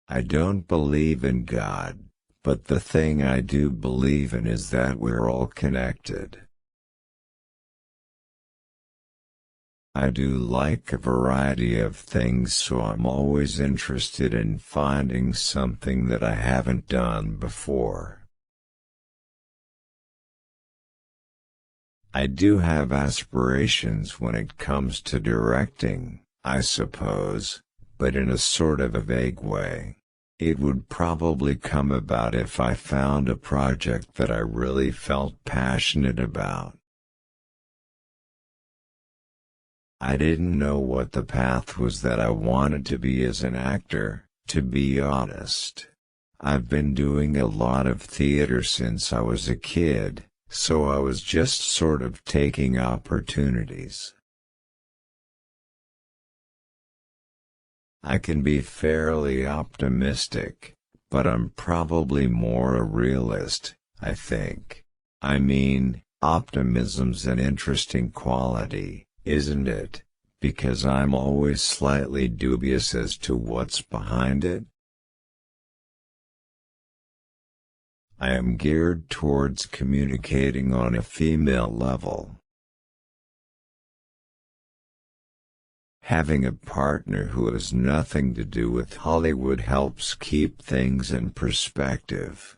I don't believe in God, but the thing I do believe in is that we're all connected. I do like a variety of things, so I'm always interested in finding something that I haven't done before. I do have aspirations when it comes to directing, I suppose, but in a sort of a vague way. It would probably come about if I found a project that I really felt passionate about. I didn't know what the path was that I wanted to be as an actor, to be honest. I've been doing a lot of theater since I was a kid, so I was just sort of taking opportunities. I can be fairly optimistic, but I'm probably more a realist, I think. I mean, optimism's an interesting quality, isn't it? Because I'm always slightly dubious as to what's behind it. I am geared towards communicating on a female level. Having a partner who has nothing to do with Hollywood helps keep things in perspective.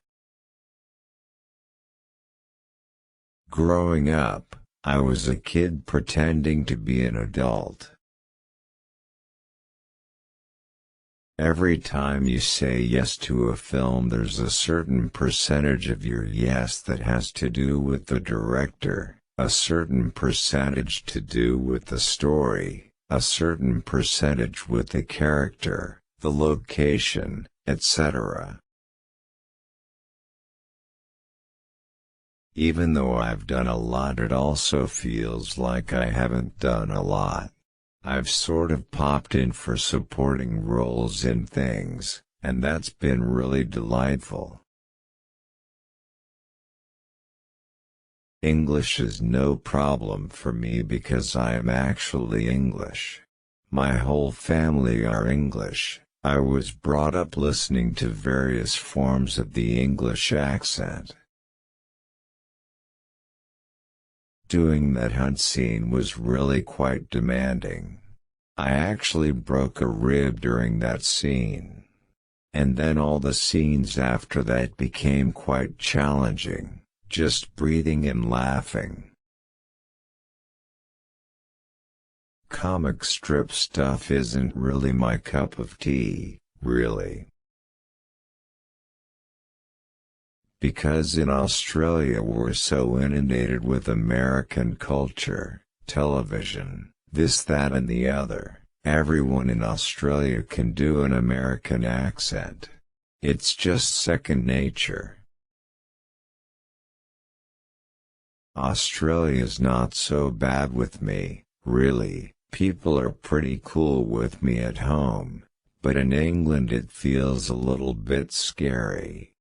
Growing up, I was a kid pretending to be an adult. Every time you say yes to a film, there's a certain percentage of your yes that has to do with the director, a certain percentage to do with the story, a certain percentage with the character, the location, etc. Even though I've done a lot, it also feels like I haven't done a lot. I've sort of popped in for supporting roles in things, and that's been really delightful. English is no problem for me because I am actually English. My whole family are English. I was brought up listening to various forms of the English accent. Doing that hunt scene was really quite demanding. I actually broke a rib during that scene. And then all the scenes after that became quite challenging, just breathing and laughing. Comic strip stuff isn't really my cup of tea, really. Because in Australia we're so inundated with American culture, television, this, that and the other, everyone in Australia can do an American accent. It's just second nature. Australia's not so bad with me, really. People are pretty cool with me at home, but in England it feels a little bit scary.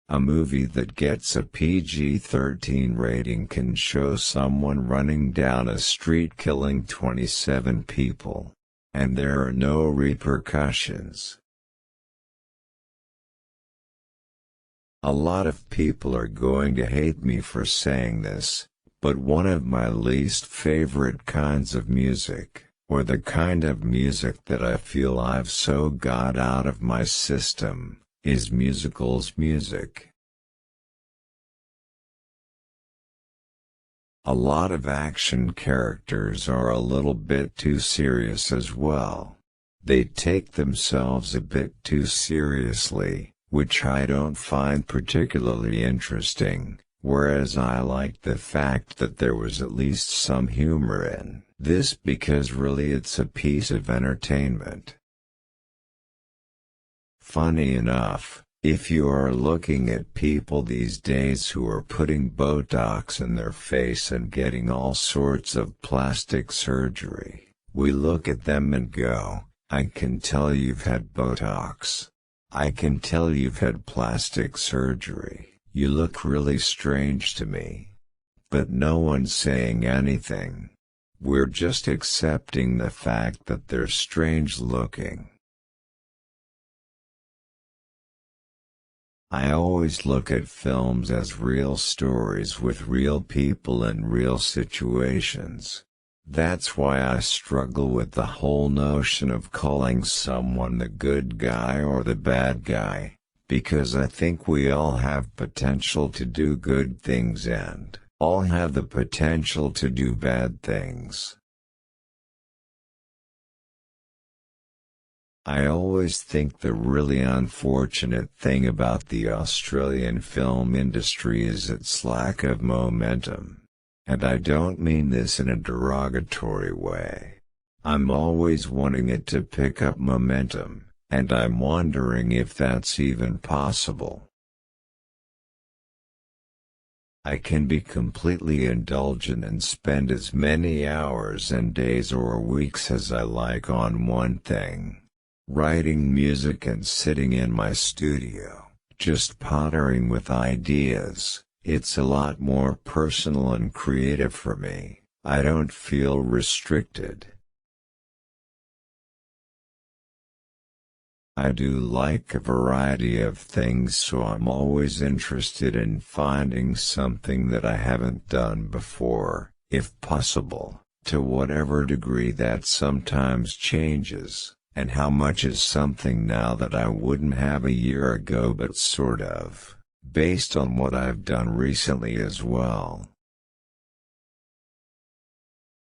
A movie that gets a PG-13 rating can show someone running down a street killing 27 people, and there are no repercussions. A lot of people are going to hate me for saying this, but one of my least favorite kinds of music, or the kind of music that I feel I've so got out of my system, is musicals music. A lot of action characters are a little bit too serious as well. They take themselves a bit too seriously, which I don't find particularly interesting, whereas I liked the fact that there was at least some humor in this because really it's a piece of entertainment. Funny enough, if you are looking at people these days who are putting Botox in their face and getting all sorts of plastic surgery, we look at them and go, I can tell you've had Botox. I can tell you've had plastic surgery. You look really strange to me. But no one's saying anything. We're just accepting the fact that they're strange looking. I always look at films as real stories with real people and real situations. That's why I struggle with the whole notion of calling someone the good guy or the bad guy, because I think we all have potential to do good things and all have the potential to do bad things. I always think the really unfortunate thing about the Australian film industry is its lack of momentum. And I don't mean this in a derogatory way. I'm always wanting it to pick up momentum, and I'm wondering if that's even possible. I can be completely indulgent and spend as many hours and days or weeks as I like on one thing. Writing music and sitting in my studio, just pottering with ideas. It's a lot more personal and creative for me. I don't feel restricted. I do like a variety of things, so I'm always interested in finding something that I haven't done before, if possible, to whatever degree that sometimes changes. And how much is something now that I wouldn't have a year ago, but sort of, based on what I've done recently as well.